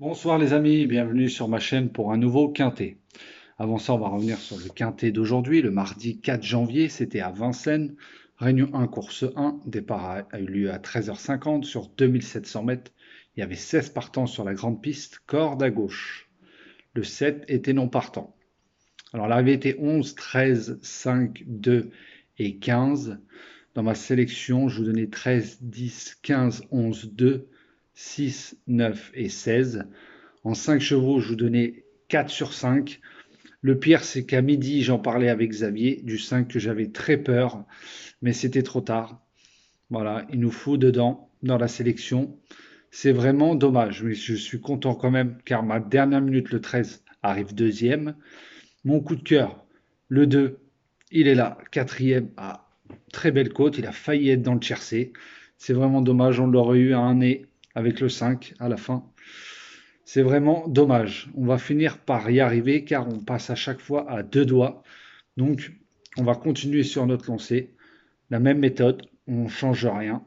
Bonsoir les amis, bienvenue sur ma chaîne pour un nouveau quintet. Avant ça, on va revenir sur le quintet d'aujourd'hui, le mardi 4 janvier, c'était à Vincennes. Réunion 1, course 1, départ a eu lieu à 13h50 sur 2700 mètres. Il y avait 16 partants sur la grande piste, corde à gauche. Le 7 était non partant. Alors l'arrivée était 11, 13, 5, 2 et 15. Dans ma sélection, je vous donnais 13, 10, 15, 11, 2, 6, 9 et 16. En 5 chevaux, je vous donnais 4 sur 5. Le pire, c'est qu'à midi, j'en parlais avec Xavier du 5 que j'avais très peur, mais c'était trop tard. Voilà, il nous faut dedans, dans la sélection. C'est vraiment dommage, mais je suis content quand même, car ma dernière minute, le 13, arrive deuxième. Mon coup de cœur, le 2, il est là, quatrième, à très belle côte, il a failli être dans le tiercé. C'est vraiment dommage, on l'aurait eu à un nez avec le 5 à la fin. C'est vraiment dommage. On va finir par y arriver car on passe à chaque fois à deux doigts. Donc, on va continuer sur notre lancée. La même méthode, on ne change rien.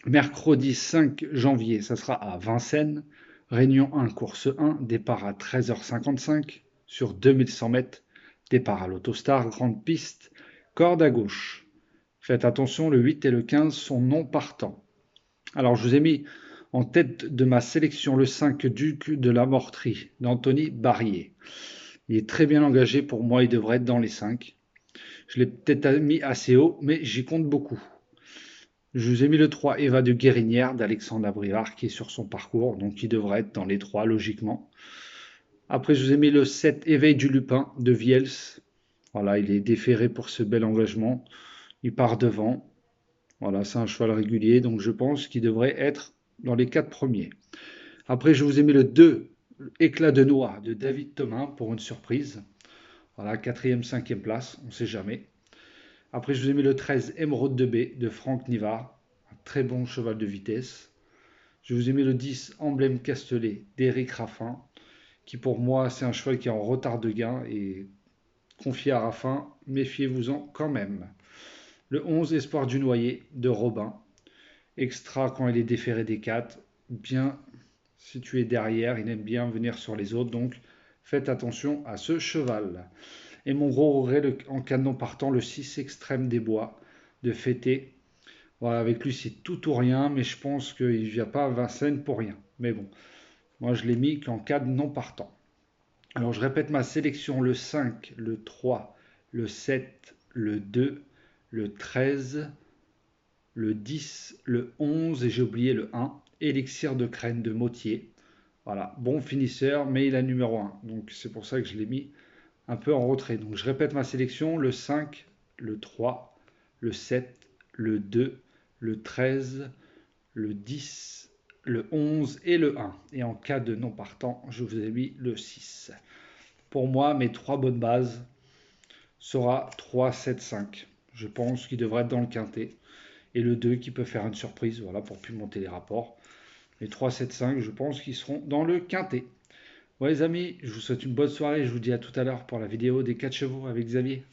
Mercredi 5 janvier, ça sera à Vincennes. Réunion 1, course 1, départ à 13h55 sur 2100 mètres. Départ à l'Autostar, grande piste, corde à gauche. Faites attention, le 8 et le 15 sont non partants. Alors, je vous ai mis en tête de ma sélection le 5 Duc de la Mortrie d'Anthony Barrier. Il est très bien engagé pour moi, il devrait être dans les 5. Je l'ai peut-être mis assez haut, mais j'y compte beaucoup. Je vous ai mis le 3 Eva de Guérinière d'Alexandre Abrivard qui est sur son parcours, donc il devrait être dans les 3 logiquement. Après, je vous ai mis le 7 Éveil du Lupin de Viels. Voilà, il est déféré pour ce bel engagement. Il part devant. Voilà, c'est un cheval régulier, donc je pense qu'il devrait être dans les 4 premiers. Après, je vous ai mis le 2, Éclat de noix de David Thomas pour une surprise. Voilà, quatrième, cinquième place, on ne sait jamais. Après, je vous ai mis le 13, Émeraude de B de Franck Nivard, un très bon cheval de vitesse. Je vous ai mis le 10, Emblème Castellet d'Éric Raffin, qui pour moi, c'est un cheval qui est en retard de gain et confié à Raffin, méfiez-vous-en quand même. Le 11, Espoir du Noyer de Robin, extra quand il est déféré des 4, bien situé derrière, il aime bien venir sur les autres, donc faites attention à ce cheval. Et mon gros regret en canon partant, le 6 extrême des bois de Fété. Voilà, avec lui c'est tout ou rien, mais je pense qu'il ne vient pas à Vincennes pour rien. Mais bon, moi je l'ai mis qu'en cas de non partant. Alors je répète ma sélection, le 5, le 3, le 7, le 2, le 13, le 10, le 11 et j'ai oublié le 1, Élixir de Crène de Motier. Voilà, bon finisseur, mais il a numéro 1. Donc c'est pour ça que je l'ai mis un peu en retrait. Donc je répète ma sélection, le 5, le 3, le 7, le 2, le 13, le 10, le 11 et le 1. Et en cas de non partant, je vous ai mis le 6. Pour moi, mes 3 bonnes bases sera 3, 7, 5. Je pense qu'il devrait être dans le quintet. Et le 2 qui peut faire une surprise, voilà, pour plus monter les rapports. Les 3, 7, 5, je pense qu'ils seront dans le quintet. Bon les amis, je vous souhaite une bonne soirée, je vous dis à tout à l'heure pour la vidéo des 4 chevaux avec Xavier.